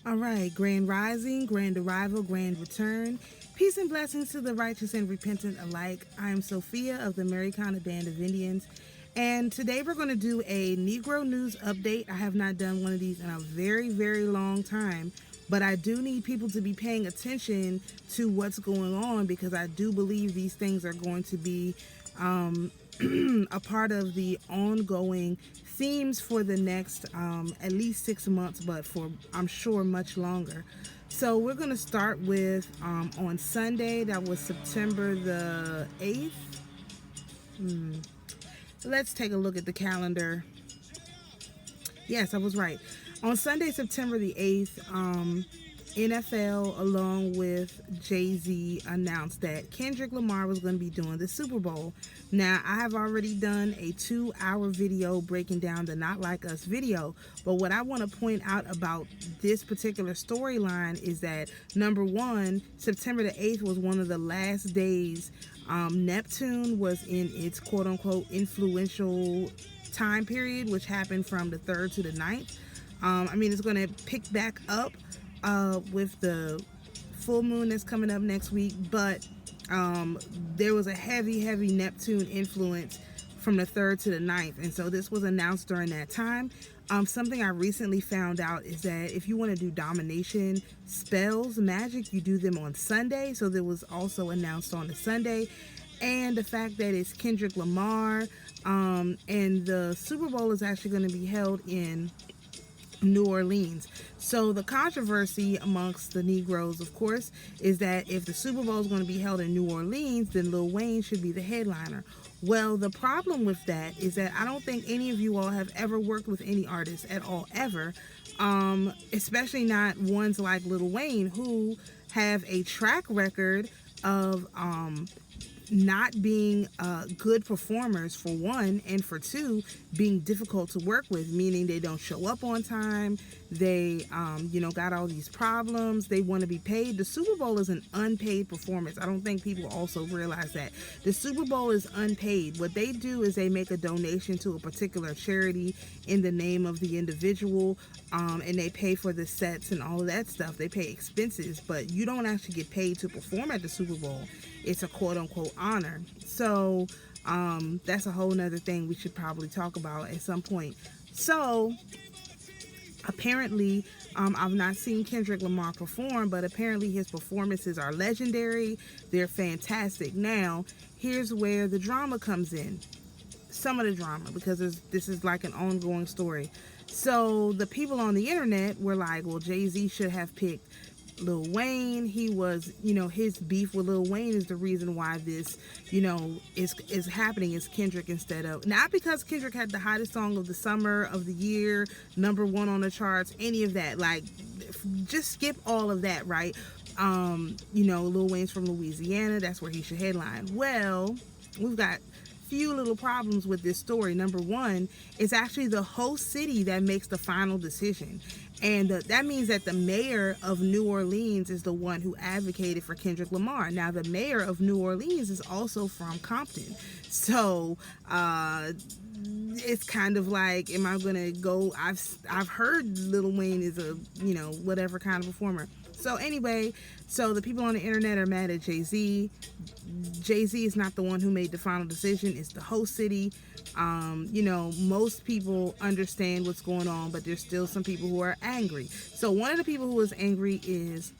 All right, grand rising, grand arrival, grand return. Peace and blessings to the righteous and repentant alike. I am Sophia of the AmaruKhan Band of Indians, and today we're going to do a Negro news update. I have not done one of these in a very, very long time, but I do need people to be paying attention to what's going on because I do believe these things are going to be a part of the ongoing themes for the next at least 6 months, but for I'm sure much longer. So we're going to start with on Sunday, that was September the 8th. Let's take a look at the calendar. Yes, I was right. On Sunday, September the 8th, NFL, along with Jay-Z, announced that Kendrick Lamar was going to be doing the Super Bowl. Now, I have already done a 2-hour video breaking down the Not Like Us video, but what I want to point out about this particular storyline is that, number one, September the 8th was one of the last days Neptune was in its quote-unquote influential time period, which happened from the 3rd to the 9th. It's going to pick back up with the full moon that's coming up next week, but there was a heavy Neptune influence from the 3rd to the 9th, and so this was announced during that time. Something I recently found out is that if you want to do domination spells, magic, you do them on Sunday, so that was also announced on the Sunday. And the fact that it's Kendrick Lamar, and the Super Bowl is actually going to be held in New Orleans. So the controversy amongst the Negroes, of course, is that if the Super Bowl is going to be held in New Orleans, then Lil Wayne should be the headliner. Well, the problem with that is that I don't think any of you all have ever worked with any artists at all, ever, especially not ones like Lil Wayne, who have a track record of not being good performers, for one, and for two, being difficult to work with, meaning they don't show up on time, they got all these problems, they want to be paid. The Super Bowl is an unpaid performance. I don't think people also realize that. The Super Bowl is unpaid. What they do is they make a donation to a particular charity in the name of the individual, and they pay for the sets and all of that stuff. They pay expenses, but you don't actually get paid to perform at the Super Bowl. It's a quote-unquote honor. So that's a whole nother thing we should probably talk about at some point. So apparently, I've not seen Kendrick Lamar perform, but apparently his performances are legendary. They're fantastic. Now, here's where the drama comes in. Some of the drama, because this is like an ongoing story. So the people on the internet were like, well, Jay-Z should have picked Lil Wayne. He was, his beef with Lil Wayne is the reason why this, is happening, is Kendrick instead of, not because Kendrick had the hottest song of the summer, of the year, #1 on the charts, any of that. Like, just skip all of that, right? Lil Wayne's from Louisiana. That's where he should headline. Well, we've got few little problems with this story. Number one, it's actually the host city that makes the final decision. And that means that the mayor of New Orleans is the one who advocated for Kendrick Lamar. Now, the mayor of New Orleans is also from Compton. So, it's kind of like, am I going to go? I've heard Lil Wayne is a, whatever kind of performer. So anyway, so the people on the internet are mad at Jay-Z. Jay-Z is not the one who made the final decision. It's the host city. Most people understand what's going on, but there's still some people who are angry. So one of the people who is angry is,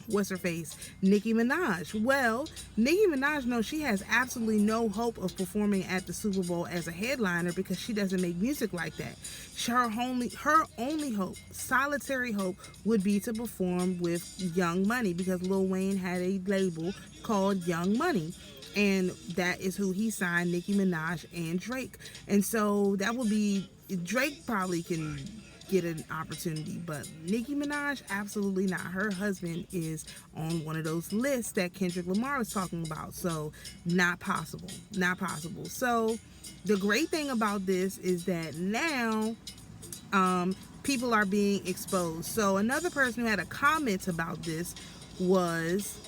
what's her face? Nicki Minaj. Well, Nicki Minaj knows she has absolutely no hope of performing at the Super Bowl as a headliner because she doesn't make music like that. Her only hope, solitary hope, would be to perform with Young Money, because Lil Wayne had a label called Young Money, and that is who he signed Nicki Minaj and Drake. And so that would be, Drake probably can get an opportunity, but Nicki Minaj, absolutely not. Her husband is on one of those lists that Kendrick Lamar was talking about, so not possible. So the great thing about this is that now people are being exposed. So another person who had a comment about this was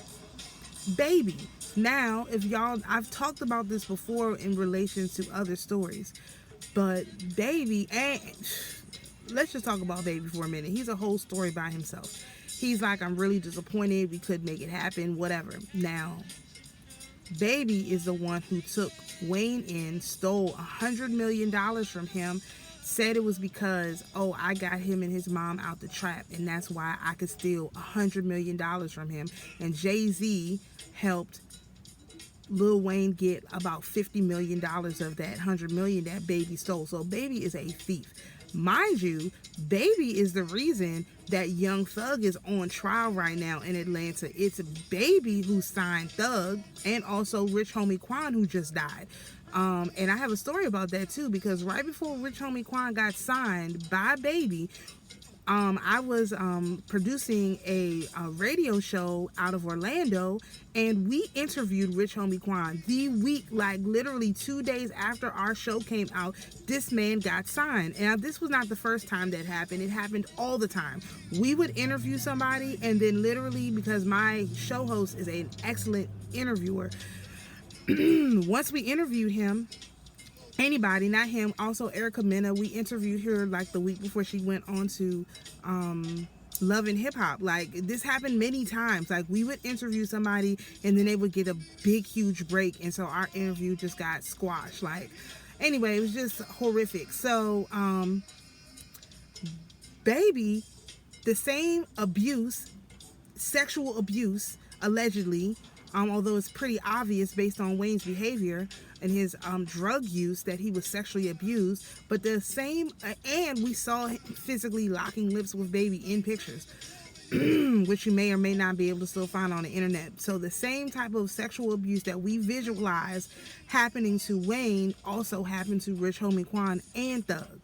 Baby. Now, if y'all, I've talked about this before in relation to other stories, but Baby, and let's just talk about Baby for a minute. He's a whole story by himself. He's like, I'm really disappointed. We couldn't make it happen, whatever. Now, Baby is the one who took Wayne in, stole $100 million from him, said it was because, oh, I got him and his mom out the trap, and that's why I could steal $100 million from him. And Jay-Z helped Lil Wayne get about $50 million of that $100 million that Baby stole. So Baby is a thief. Mind you, Baby is the reason that Young Thug is on trial right now in Atlanta. It's Baby who signed Thug, and also Rich Homie Quan, who just died. And I have a story about that too, because right before Rich Homie Quan got signed by Baby, I was producing a radio show out of Orlando, and we interviewed Rich Homie Quan the week, like literally 2 days after our show came out. This man got signed. And this was not the first time that happened. It happened all the time. We would interview somebody, and then literally, because my show host is an excellent interviewer, once we interviewed him, anybody, not him, also Erica Mena, we interviewed her like the week before she went on to Love and Hip Hop. Like, this happened many times. Like, we would interview somebody, and then they would get a big huge break, and so our interview just got squashed. Like, anyway, it was just horrific. So Baby, the same abuse, sexual abuse, allegedly, although it's pretty obvious based on Wayne's behavior and his drug use that he was sexually abused, but the same, and we saw him physically locking lips with Baby in pictures, which you may or may not be able to still find on the internet. So the same type of sexual abuse that we visualize happening to Wayne also happened to Rich Homie Quan and Thug.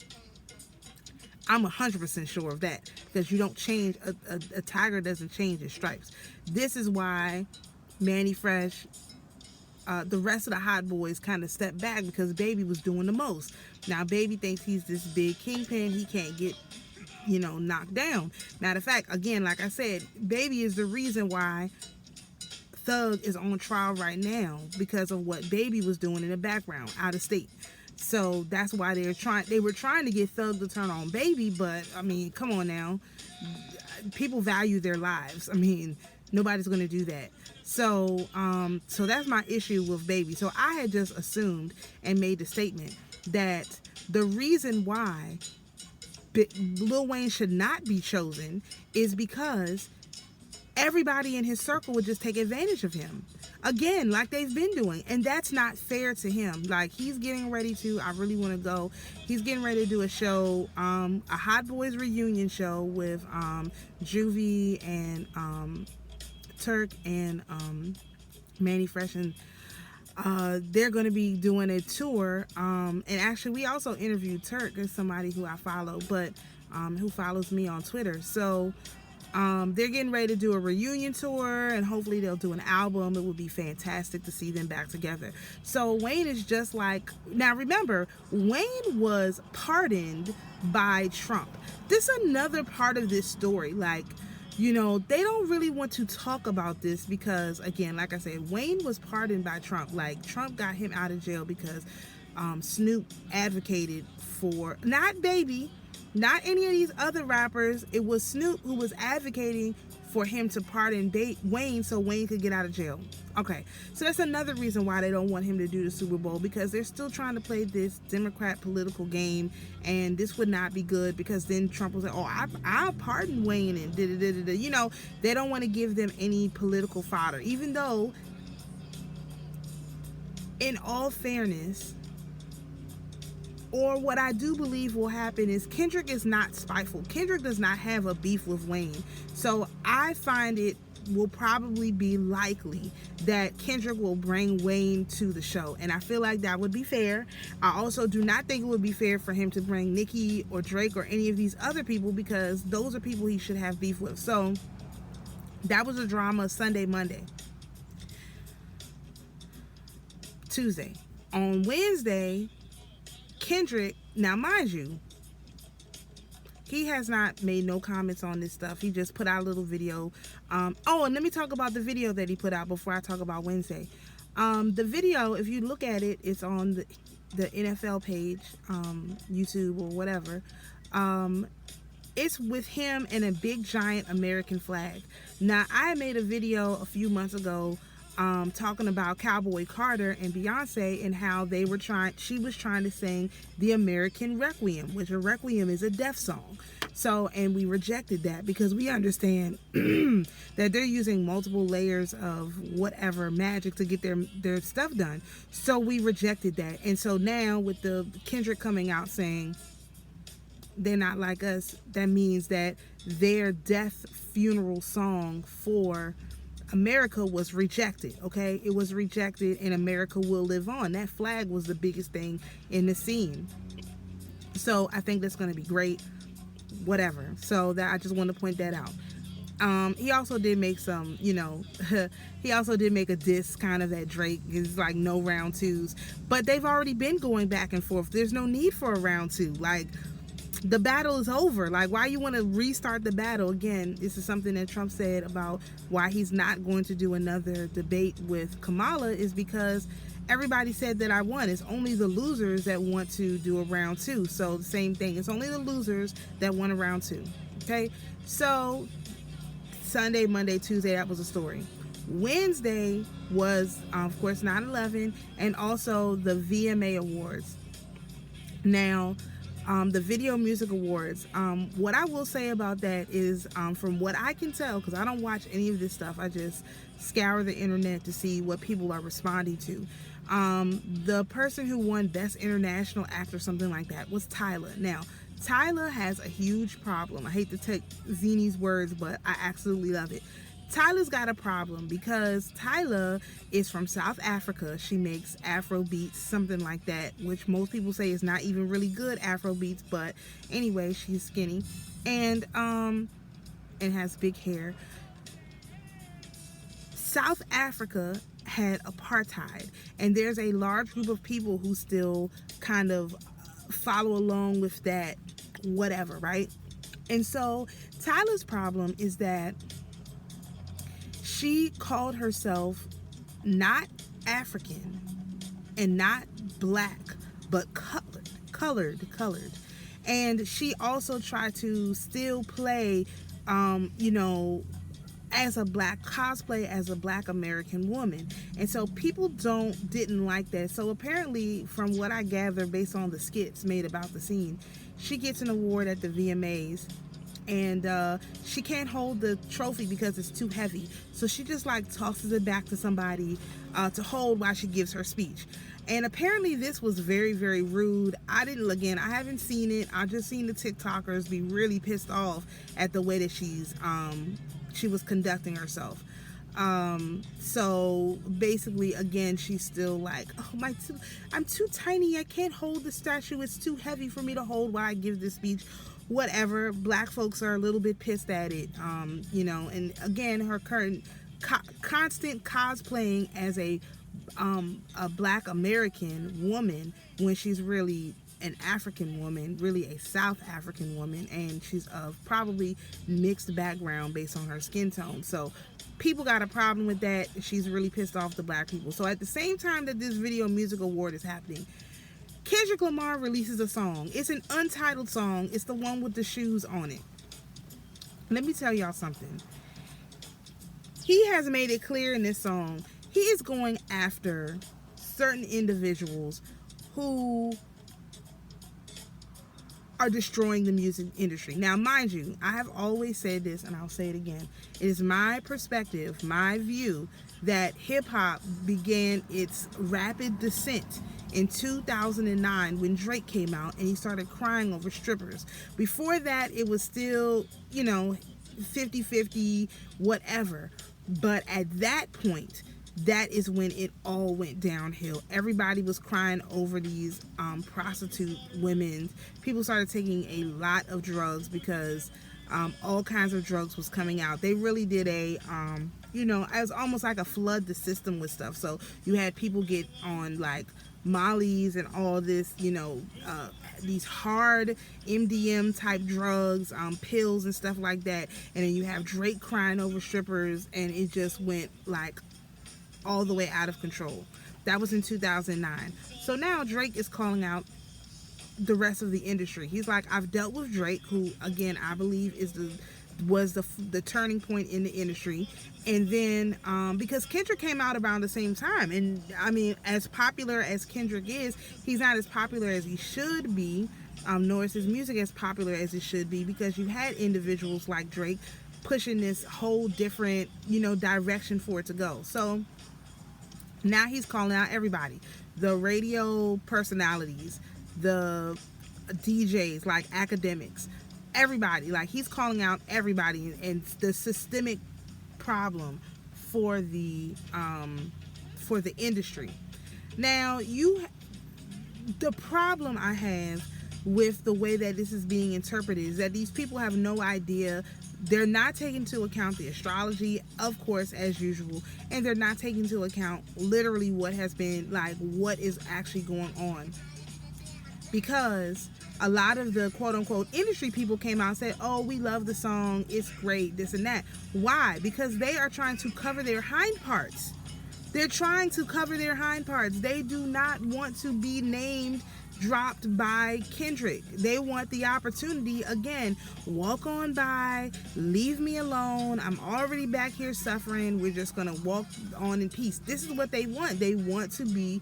I'm 100% sure of that, because you don't change, a tiger doesn't change its stripes. This is why Manny Fresh, the rest of the hot boys kind of stepped back, because Baby was doing the most. Now Baby thinks he's this big kingpin, he can't get, knocked down. Matter of fact, again, like I said, Baby is the reason why Thug is on trial right now, because of what Baby was doing in the background, out of state. So that's why they were trying to get Thug to turn on Baby, but I mean, come on now. People value their lives. I mean, nobody's going to do that. So that's my issue with Baby. So I had just assumed and made the statement that the reason why Lil Wayne should not be chosen is because everybody in his circle would just take advantage of him. Again, like they've been doing. And that's not fair to him. Like, he's getting ready to, I really want to go, he's getting ready to do a show, a Hot Boys reunion show with Juvie and Turk and Manny Fresh, and they're going to be doing a tour, and actually we also interviewed Turk. There's somebody who I follow, but who follows me on Twitter. So they're getting ready to do a reunion tour, and hopefully they'll do an album. It would be fantastic to see them back together. So Wayne is just like, now remember, Wayne was pardoned by Trump. This is another part of this story. Like, they don't really want to talk about this because, again, like I said, Wayne was pardoned by Trump. Like, Trump got him out of jail because Snoop advocated for, not Baby, not any of these other rappers. It was Snoop who was advocating for him to pardon Wayne so Wayne could get out of jail. Okay, so that's another reason why they don't want him to do the Super Bowl, because they're still trying to play this Democrat political game, and this would not be good, because then Trump will say, oh, I pardon Wayne, and da-da-da-da-da. They don't want to give them any political fodder, even though, in all fairness, or what I do believe will happen is Kendrick is not spiteful. Kendrick does not have a beef with Wayne. So I find it will probably be likely that Kendrick will bring Wayne to the show. And I feel like that would be fair. I also do not think it would be fair for him to bring Nicki or Drake or any of these other people, because those are people he should have beef with. So that was a drama Sunday, Monday, Tuesday. On Wednesday, Kendrick, now mind you, he has not made no comments on this stuff. He just put out a little video. And let me talk about the video that he put out before I talk about Wednesday. The video, if you look at it, it's on the NFL page, YouTube or whatever. It's with him and a big giant American flag. Now, I made a video a few months ago talking about Cowboy Carter and Beyonce and how she was trying to sing the American Requiem, which a requiem is a death song. So, and we rejected that because we understand that they're using multiple layers of whatever magic to get their stuff done. So we rejected that. And so now with the Kendrick coming out saying they're not like us, that means that their death funeral song for America was rejected. Okay, it was rejected, and America will live on. That flag was the biggest thing in the scene. So I think that's going to be great. Whatever. So that I just want to point that out. He also did make some, he also did make a diss kind of at Drake. It's like no round twos, but they've already been going back and forth. There's no need for a round two. Like, the battle is over. Like, why you want to restart the battle again? This is something that Trump said about why he's not going to do another debate with Kamala, is because everybody said that I won. It's only the losers that want to do a round two. So the same thing. It's only the losers that want a round two. Okay. So Sunday, Monday, Tuesday, that was a story. Wednesday was, of course, 9/11 and also the VMA Awards. Now, the Video Music Awards. What I will say about that is, from what I can tell, because I don't watch any of this stuff, I just scour the internet to see what people are responding to. The person who won Best International Actor, something like that, was Tyler. Now, Tyler has a huge problem. I hate to take Zini's words, but I absolutely love it. Tyler's got a problem because Tyler is from South Africa. She makes Afro beats, something like that, which most people say is not even really good Afro beats, but anyway, she's skinny and has big hair. South Africa had apartheid, and there's a large group of people who still kind of follow along with that, whatever, right? And so Tyler's problem is that she called herself not African and not black, but colored. And she also tried to still play, as a black cosplay as a black American woman. And so people didn't like that. So apparently, from what I gather based on the skits made about the scene, she gets an award at the VMAs. And she can't hold the trophy because it's too heavy. So she just like tosses it back to somebody to hold while she gives her speech. And apparently this was very, very rude. I haven't seen it. I just seen the TikTokers be really pissed off at the way that she was conducting herself. So basically, again, she's still like, oh, I'm too tiny. I can't hold the statue. It's too heavy for me to hold while I give this speech. Whatever. Black folks are a little bit pissed at it, and again, her constant cosplaying as a black American woman when she's really an African woman, really a South African woman, and she's of probably mixed background based on her skin tone. So people got a problem with that. She's really pissed off the black people. So at the same time that this Video Music Award is happening, Kendrick Lamar releases a song. It's an untitled song. It's the one with the shoes on it. Let me tell y'all something. He has made it clear in this song, he is going after certain individuals who are destroying the music industry. Now, mind you, I have always said this, and I'll say it again. It is my perspective, my view, that hip-hop began its rapid descent in 2009 when Drake came out and he started crying over strippers. Before that, it was still, 50-50, whatever. But at that point, that is when it all went downhill. Everybody was crying over these prostitute women. People started taking a lot of drugs because all kinds of drugs was coming out. They really did it was almost like a flood the system with stuff. So you had people get on like Molly's and all this, these hard MDM type drugs, pills and stuff like that. And then you have Drake crying over strippers, and it just went like all the way out of control. That was in 2009. So now Drake is calling out the rest of the industry. He's like, I've dealt with Drake, who again I believe was the turning point in the industry. And then because Kendrick came out around the same time, and I mean, as popular as Kendrick is, he's not as popular as he should be, nor is his music as popular as it should be, because you had individuals like Drake pushing this whole different, direction for it to go. So now he's calling out everybody, the radio personalities, the DJs, like academics, everybody. Like, he's calling out everybody, and the systemic problem for the industry. Now, the problem I have with the way that this is being interpreted is that these people have no idea. They're not taking into account the astrology, of course, as usual, and they're not taking into account literally what has been, like, what is actually going on. Because a lot of the quote-unquote industry people came out and said, oh, we love the song, it's great, this and that. Why? Because they are trying to cover their hind parts. They're trying to cover their hind parts. They do not want to be dropped by Kendrick. They want the opportunity, again, walk on by, leave me alone, I'm already back here suffering, we're just gonna walk on in peace. This is what they want. They want to be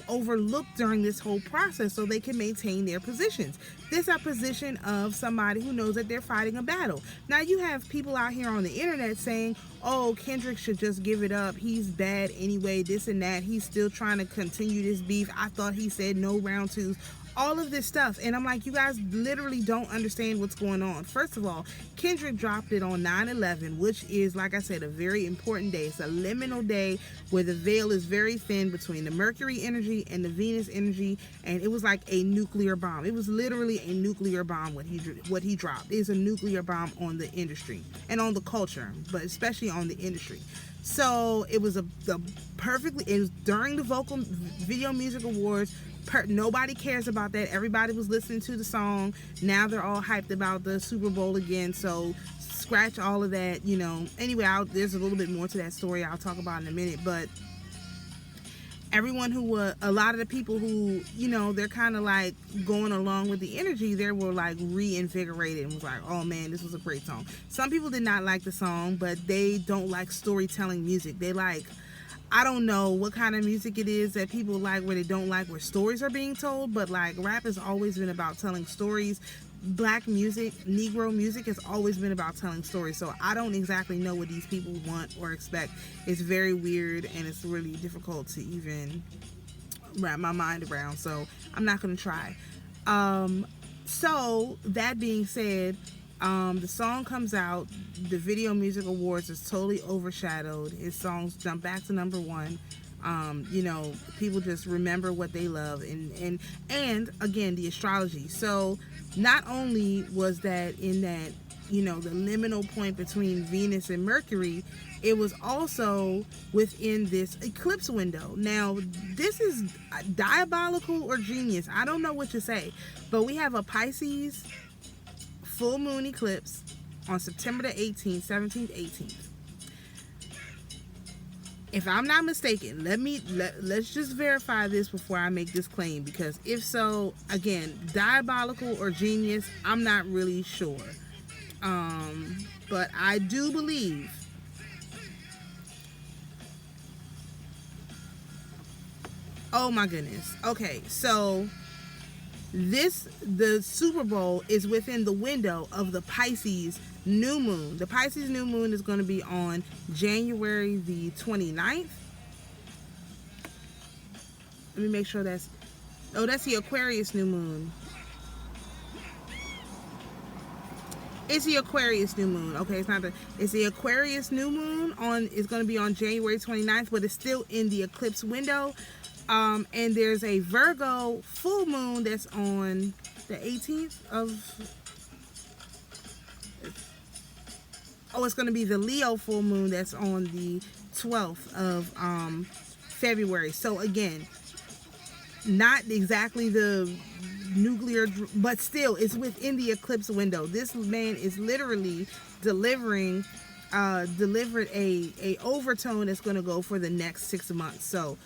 overlooked during this whole process so they can maintain their positions. This is a position of somebody who knows that they're fighting a battle. Now, you have people out here on the internet saying, oh, Kendrick should just give it up, he's bad anyway, this and that, he's still trying to continue this beef, I thought he said no round twos, all of this stuff. And I'm like, you guys literally don't understand what's going on. First of all, Kendrick dropped it on 9/11, which is, like I said, a very important day. It's a liminal day where the veil is very thin between the Mercury energy and the Venus energy, and it was like a nuclear bomb. It was literally a nuclear bomb what he dropped. It's a nuclear bomb on the industry and on the culture, but especially on the industry. So it was it was during the Video Music Awards. Nobody cares about that. Everybody was listening to the song. Now they're all hyped about the Super Bowl again. So scratch all of that, Anyway, there's a little bit more to that story I'll talk about in a minute. But everyone a lot of the people who, they're kind of like going along with the energy, they were like reinvigorated and was like, oh man, this was a great song. Some people did not like the song, but they don't like storytelling music. They like, I don't know what kind of music it is that people like where they don't like where stories are being told, but like rap has always been about telling stories. Black music, Negro music has always been about telling stories. So I don't exactly know what these people want or expect. It's very weird and it's really difficult to even wrap my mind around. So I'm not going to try. So that being said, the song comes out, the Video Music Awards is totally overshadowed. His songs jump back to number one. People just remember what they love, and again, the astrology. So not only was that in that, the liminal point between Venus and Mercury, it was also within this eclipse window. Now, this is diabolical or genius. I don't know what to say, but we have a Pisces full moon eclipse on September the 18th, 17th, 18th. If I'm not mistaken, let's just verify this before I make this claim, because if so, again, diabolical or genius, I'm not really sure. But I do believe oh my goodness. Okay, so the Super Bowl is within the window of the Pisces new moon. The Pisces new moon is going to be on January the 29th. Let me make sure that's the Aquarius new moon. It's the Aquarius new moon. Okay, it's the Aquarius new moon it's going to be on January 29th, but it's still in the eclipse window. And there's a Virgo full moon that's on the 18th of... Oh, it's going to be the Leo full moon that's on the 12th of February. So again, not exactly the nuclear, but still, it's within the eclipse window. This man is literally delivered a overtone that's going to go for the next 6 months. So,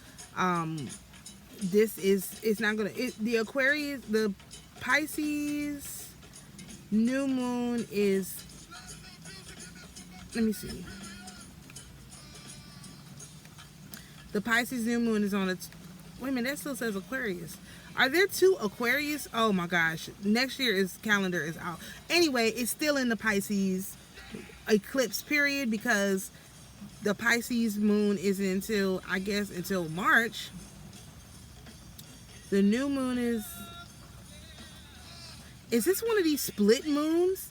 this is, it's not going to, the Aquarius, the Pisces new moon is, let me see. The Pisces new moon is on its, wait a minute, that still says Aquarius. Are there two Aquarius? Oh my gosh. Next year's calendar is out. Anyway, it's still in the Pisces eclipse period because the Pisces moon is until, I guess, until March. The new moon is this one of these split moons?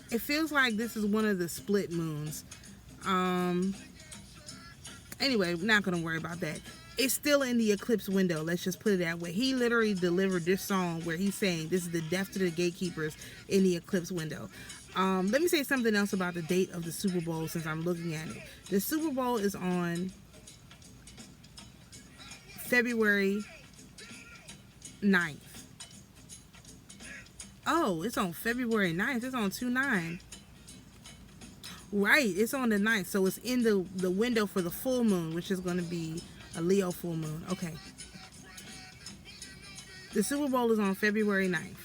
It feels like this is one of the split moons. Anyway, not gonna worry about that. It's still in the eclipse window. Let's just put it that way. He literally delivered this song where he's saying this is the death to the gatekeepers in the eclipse window. Let me say something else about the date of the Super Bowl since I'm looking at it. The Super Bowl is on February 9th. Oh, it's on February 9th. It's on 2/9. Right, it's on the 9th. So it's in the window for the full moon, which is going to be a Leo full moon. Okay. The Super Bowl is on February 9th.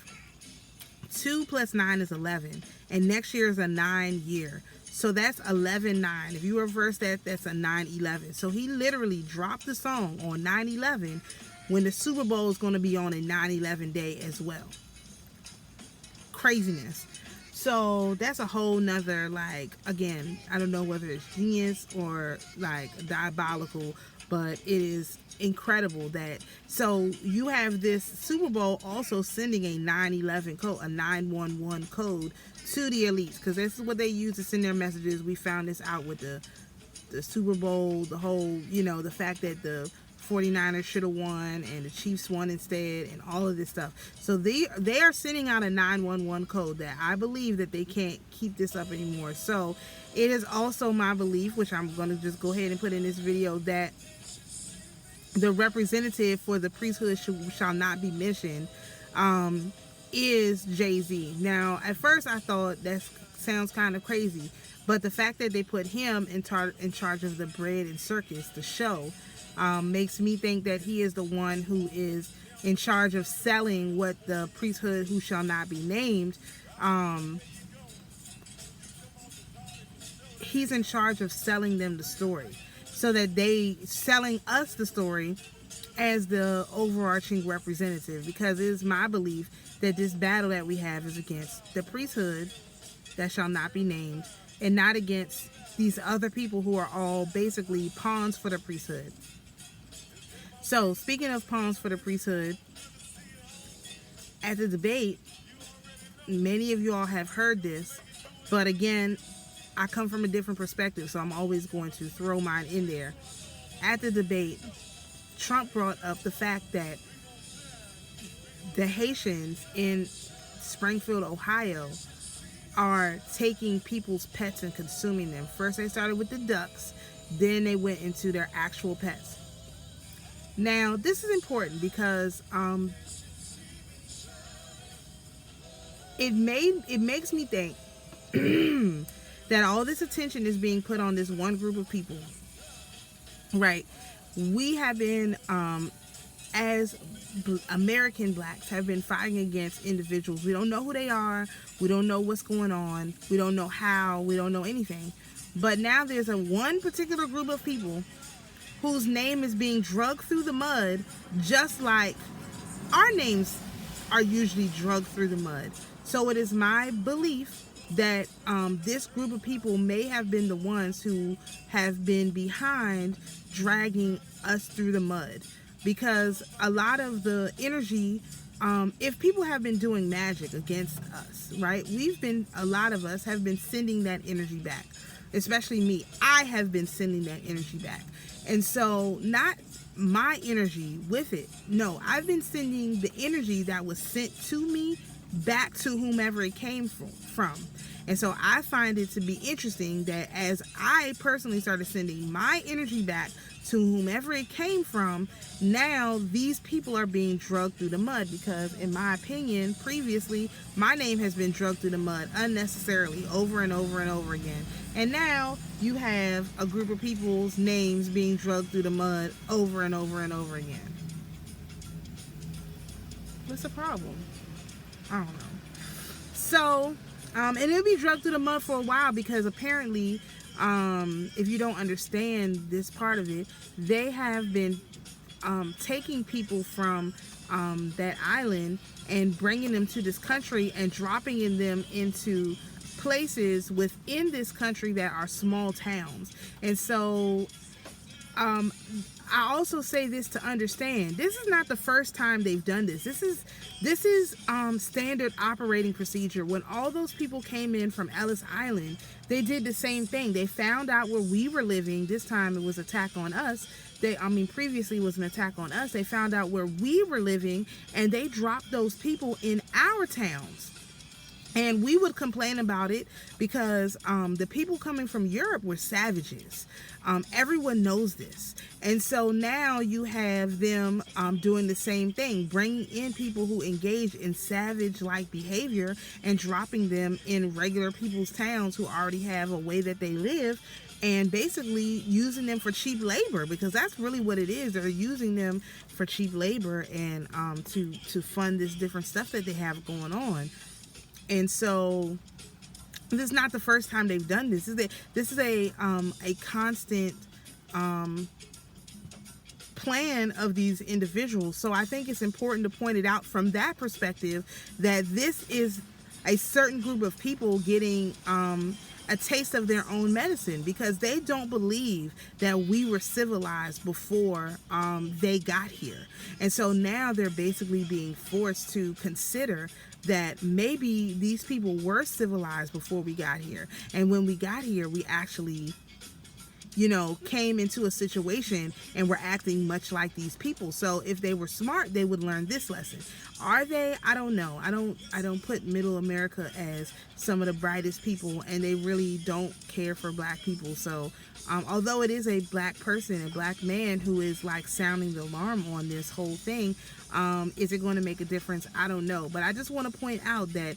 2 + 9 is 11. And next year is a 9 year. So that's 11/9. If you reverse that, that's a 9/11. So he literally dropped the song on 9/11 when the Super Bowl is going to be on a 9/11 day as well. Craziness. So that's a whole nother, like, again, I don't know whether it's genius or like diabolical, but it is incredible that, so you have this Super Bowl also sending a 911 code, a 911 code to the elites, because this is what they use to send their messages. We found this out with the Super Bowl, the whole, you know, the fact that the 49ers should have won and the Chiefs won instead and all of this stuff. So they are sending out a 911 code that I believe that they can't keep this up anymore. So it is also my belief, which I'm going to just go ahead and put in this video, that the representative for the priesthood shall not be mentioned is Jay-Z. Now, at first I thought that sounds kind of crazy, but the fact that they put him in charge of the bread and circus, the show, makes me think that he is the one who is in charge of selling what the priesthood who shall not be named, he's in charge of selling them the story, so that they selling us the story as the overarching representative, because it is my belief that this battle that we have is against the priesthood that shall not be named and not against these other people who are all basically pawns for the priesthood. So, speaking of pawns for the priesthood, at the debate, many of you all have heard this, but again, I come from a different perspective, so I'm always going to throw mine in there. At the debate, Trump brought up the fact that the Haitians in Springfield, Ohio, are taking people's pets and consuming them. First, they started with the ducks, then they went into their actual pets. Now, this is important because it makes me think that all this attention is being put on this one group of people, right? We have been, as American blacks, have been fighting against individuals. We don't know who they are. We don't know what's going on. We don't know how. We don't know anything. But now there's one particular group of people whose name is being dragged through the mud, just like our names are usually dragged through the mud. So it is my belief that this group of people may have been the ones who have been behind dragging us through the mud, because a lot of the energy, if people have been doing magic against us, right, a lot of us have been sending that energy back, especially me. I have been sending that energy back. And so, not my energy with it. No, I've been sending the energy that was sent to me back to whomever it came from. And so I find it to be interesting that as I personally started sending my energy back to whomever it came from, now these people are being dragged through the mud, because in my opinion, previously, my name has been dragged through the mud unnecessarily over and over and over again. And now you have a group of people's names being drugged through the mud over and over and over again. What's the problem? I don't know. So, and it'll be drugged through the mud for a while because apparently, if you don't understand this part of it, they have been taking people from that island and bringing them to this country and dropping them into places within this country that are small towns. And so I also say this to understand, this is not the first time they've done this. This is standard operating procedure. When all those people came in from Ellis Island, they did the same thing. They found out where we were living. This time it was attack on us. Previously it was an attack on us. They found out where we were living and they dropped those people in our towns. And we would complain about it because the people coming from Europe were savages. Everyone knows this. And so now you have them doing the same thing, bringing in people who engage in savage-like behavior and dropping them in regular people's towns who already have a way that they live, and basically using them for cheap labor, because that's really what it is. They're using them for cheap labor and to fund this different stuff that they have going on. And so this is not the first time they've done this. This is a constant plan of these individuals. So I think it's important to point it out from that perspective, that this is a certain group of people getting a taste of their own medicine, because they don't believe that we were civilized before they got here. And so now they're basically being forced to consider that maybe these people were civilized before we got here. And when we got here, we actually, came into a situation and were acting much like these people. So if they were smart, they would learn this lesson. Are they? I don't know. I don't put Middle America as some of the brightest people, and they really don't care for black people. So although it is a black person, a black man who is like sounding the alarm on this whole thing, is it going to make a difference? I don't know. But I just want to point out that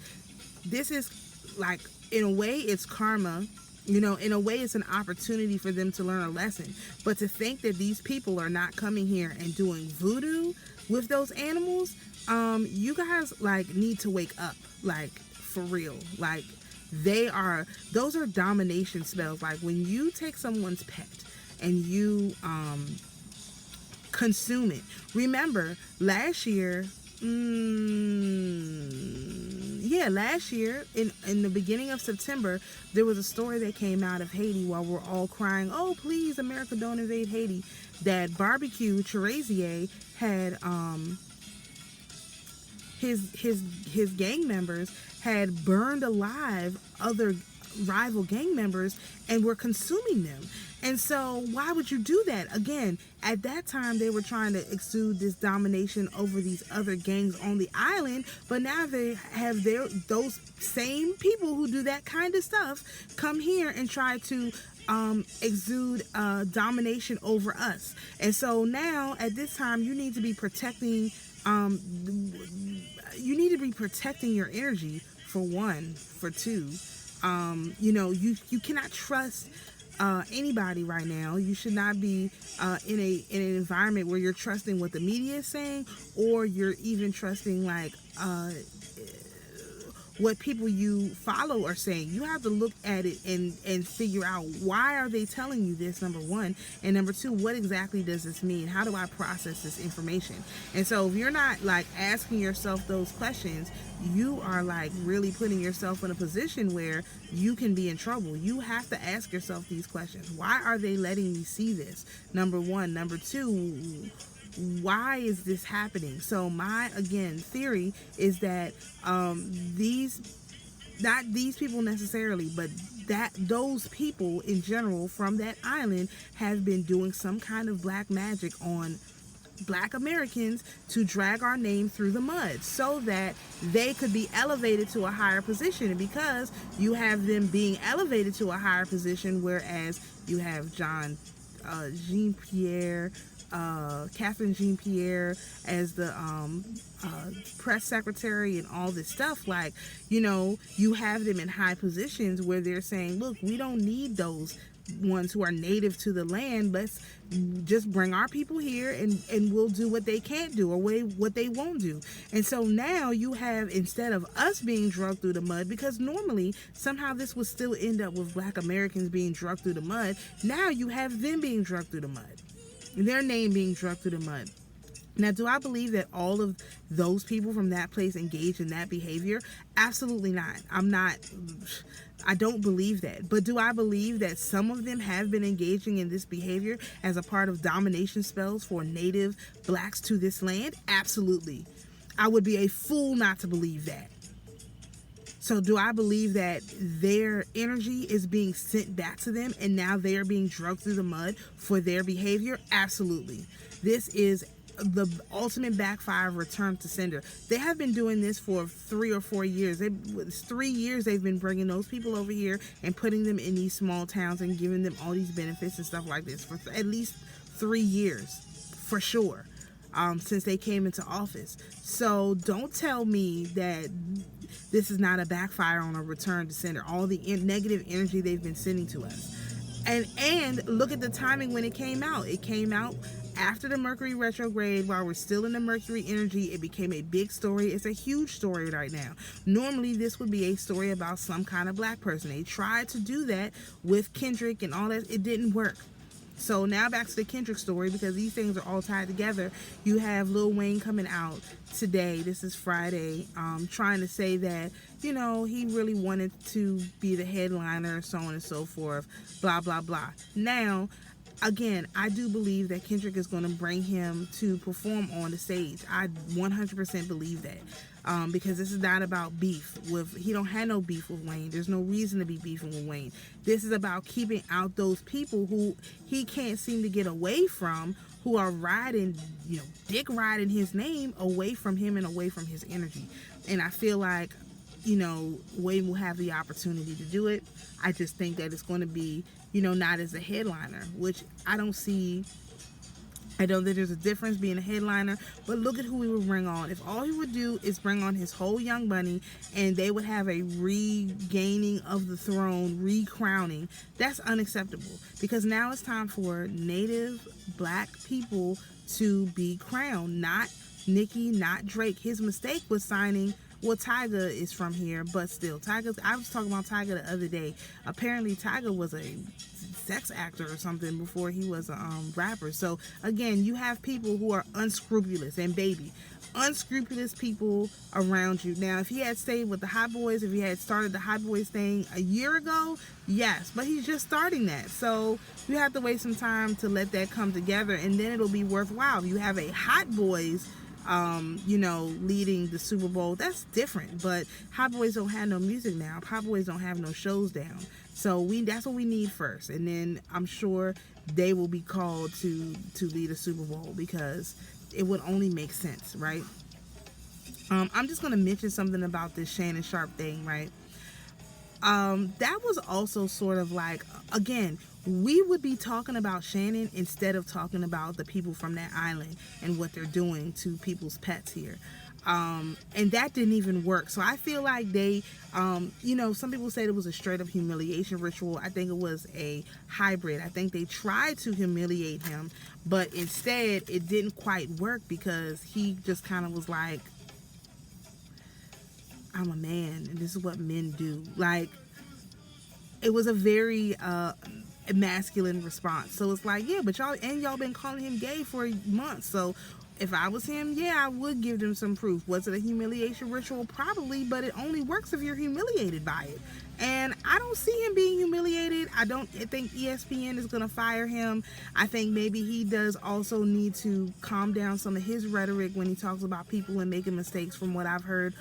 this is like, in a way, it's karma. In a way, it's an opportunity for them to learn a lesson. But to think that these people are not coming here and doing voodoo with those animals, you guys need to wake up, for real. Those are domination spells. Like when you take someone's pet and you consume it. Remember, last year in the beginning of September, there was a story that came out of Haiti while we're all crying, oh please, America, don't invade Haiti, that Barbecue Cherazier had his gang members had burned alive other rival gang members and were consuming them. And so why would you do that? Again, at that time, they were trying to exude this domination over these other gangs on the island, but now they have those same people who do that kind of stuff come here and try to exude domination over us. And so now, at this time, you need to be protecting your energy, for one. For two, you cannot trust anybody right now. You should not be in an environment where you're trusting what the media is saying, or you're even trusting what people you follow are saying. You have to look at it and figure out, why are they telling you this, number one, and number two, what exactly does this mean? How do I process this information? And so if you're not asking yourself those questions, you are really putting yourself in a position where you can be in trouble. You have to ask yourself these questions. Why are they letting me see this? Number one. Number two, why is this happening? So my, again, theory is that not these people necessarily, but that those people in general from that island have been doing some kind of black magic on Black Americans to drag our name through the mud so that they could be elevated to a higher position. And because you have them being elevated to a higher position, whereas you have Jean-Pierre Catherine Jean Pierre as the press secretary and all this stuff. Like, you have them in high positions where they're saying, look, we don't need those ones who are native to the land. Let's just bring our people here, and we'll do what they can't do, or what they won't do. And so now you have, instead of us being drugged through the mud, because normally somehow this would still end up with Black Americans being drugged through the mud, now you have them being drugged through the mud, their name being drugged through the mud. Now, do I believe that all of those people from that place engage in that behavior? Absolutely not. I don't believe that. But do I believe that some of them have been engaging in this behavior as a part of domination spells for native Blacks to this land? Absolutely. I would be a fool not to believe that. So do I believe that their energy is being sent back to them, and now they are being drugged through the mud for their behavior? Absolutely. This is the ultimate backfire of return to sender. They have been doing this for 3 or 4 years. It's 3 years they've been bringing those people over here and putting them in these small towns and giving them all these benefits and stuff like this for at least 3 years, for sure, since they came into office. So don't tell me that this is not a backfire on a return to sender. All the negative energy they've been sending to us. And look at the timing when it came out. It came out after the Mercury retrograde, while we're still in the Mercury energy. It became a big story. It's a huge story right now. Normally, this would be a story about some kind of Black person. They tried to do that with Kendrick and all that. It didn't work. So now back to the Kendrick story, because these things are all tied together. You have Lil Wayne coming out today. This is Friday, trying to say that, he really wanted to be the headliner, so on and so forth, blah, blah, blah. Now, again, I do believe that Kendrick is going to bring him to perform on the stage. I 100% believe that, because this is not about beef with. He don't have no beef with Wayne. There's no reason to be beefing with Wayne. This is about keeping out those people who he can't seem to get away from, who are riding, dick riding his name away from him and away from his energy. And I feel like, Wayne will have the opportunity to do it. I just think that it's going to be, not as a headliner, which I don't see. I know that there's a difference being a headliner, but look at who he would bring on. If all he would do is bring on his whole Young Money, and they would have a regaining of the throne, recrowning, that's unacceptable. Because now it's time for native Black people to be crowned, not Nicki, not Drake. His mistake was signing. Well, Tyga is from here, but still, I was talking about Tyga the other day. Apparently, Tyga was a sex actor or something before he was a rapper. So, again, you have people who are unscrupulous, and baby, unscrupulous people around you. Now, if he had stayed with the Hot Boys, if he had started the Hot Boys thing a year ago, yes, but he's just starting that. So, you have to wait some time to let that come together, and then it'll be worthwhile. You have a Hot Boys leading the Super Bowl, that's different. But Hot Boys don't have no music now. Hot Boys don't have no shows down. So that's what we need first. And then I'm sure they will be called to lead a Super Bowl, because it would only make sense, right? I'm just going to mention something about this Shannon Sharpe thing, right? That was also sort of like, again, we would be talking about Shannon instead of talking about the people from that island and what they're doing to people's pets here. And that didn't even work. So I feel like they, some people said it was a straight up humiliation ritual. I think it was a hybrid. I think they tried to humiliate him, but instead it didn't quite work, because he just kind of was like, I'm a man and this is what men do. Like, it was a very masculine response. So it's like, yeah, but y'all been calling him gay for months. So if I was him, yeah, I would give them some proof. Was it a humiliation ritual? Probably, but it only works if you're humiliated by it. And I don't see him being humiliated. I think ESPN is going to fire him. I think maybe he does also need to calm down some of his rhetoric when he talks about people and making mistakes, from what I've heard.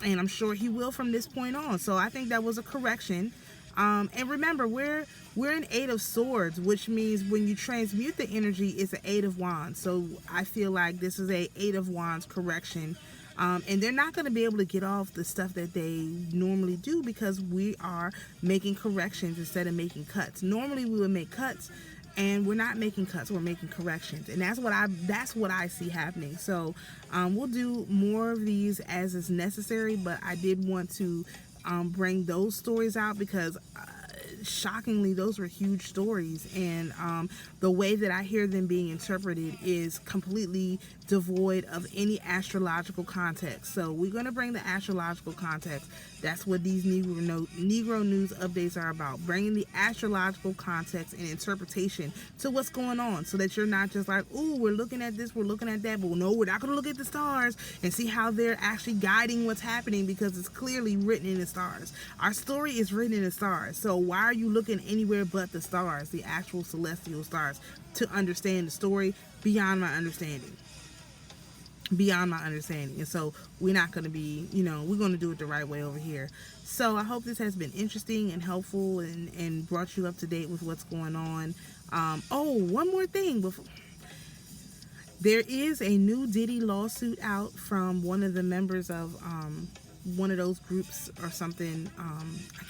And I'm sure he will from this point on. So I think that was a correction. And remember, we're in 8 of Swords, which means when you transmute the energy, it's an 8 of Wands. So I feel like this is a 8 of Wands correction. And they're not going to be able to get off the stuff that they normally do, because we are making corrections instead of making cuts. Normally we would make cuts and we're not making cuts, we're making corrections, and that's what I see happening. So we'll do more of these as is necessary, but I did want to bring those stories out because shockingly those were huge stories, and the way that I hear them being interpreted is completely devoid of any astrological context. So we're going to bring the astrological context. That's what these Negro news updates are about, bringing the astrological context and interpretation to what's going on, so that you're not just like, ooh, we're looking at this, we're looking at that, but no, we're not going to look at the stars and see how they're actually guiding what's happening, because it's clearly written in the stars. Our story is written in the stars. So why are you looking anywhere but the stars, the actual celestial stars, to understand the story? Beyond my understanding. And so we're not going to be, we're going to do it the right way over here. So I hope this has been interesting and helpful, and brought you up to date with what's going on. One more thing before. There is a new Diddy lawsuit out from one of the members of one of those groups or something.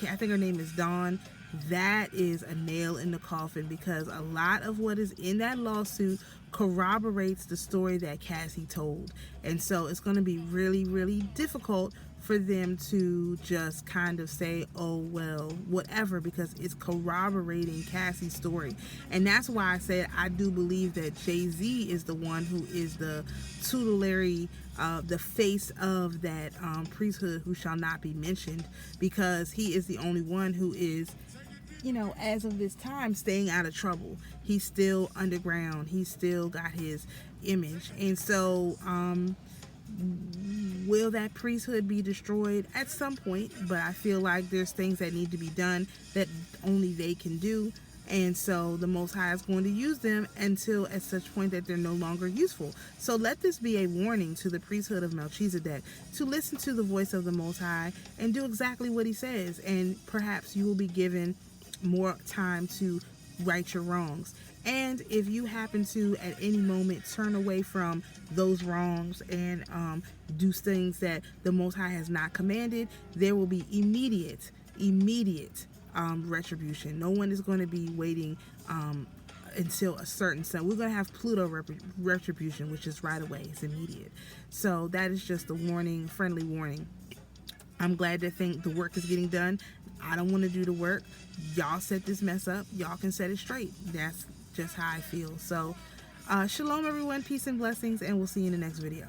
I think her name is Dawn. That is a nail in the coffin, because a lot of what is in that lawsuit corroborates the story that Cassie told. And so it's going to be really, really difficult for them to just kind of say, oh, well, whatever, because it's corroborating Cassie's story. And that's why I said I do believe that Jay-Z is the one who is the tutelary, the face of that priesthood who shall not be mentioned, because he is the only one who is, as of this time, staying out of trouble. He's still underground. He's still got his image. And so, will that priesthood be destroyed at some point? But I feel like there's things that need to be done that only they can do. And so the Most High is going to use them until at such point that they're no longer useful. So let this be a warning to the priesthood of Melchizedek to listen to the voice of the Most High and do exactly what he says. And perhaps you will be given more time to right your wrongs. And if you happen to at any moment turn away from those wrongs and do things that the Most High has not commanded, there will be immediate retribution. No one is going to be waiting until a certain time. We're going to have Pluto retribution, which is right away. It's immediate. So that is just a warning, friendly warning. I'm glad to think the work is getting done. I don't want to do the work. Y'all set this mess up. Y'all can set it straight. That's just how I feel. So, shalom, everyone. Peace and blessings, and we'll see you in the next video.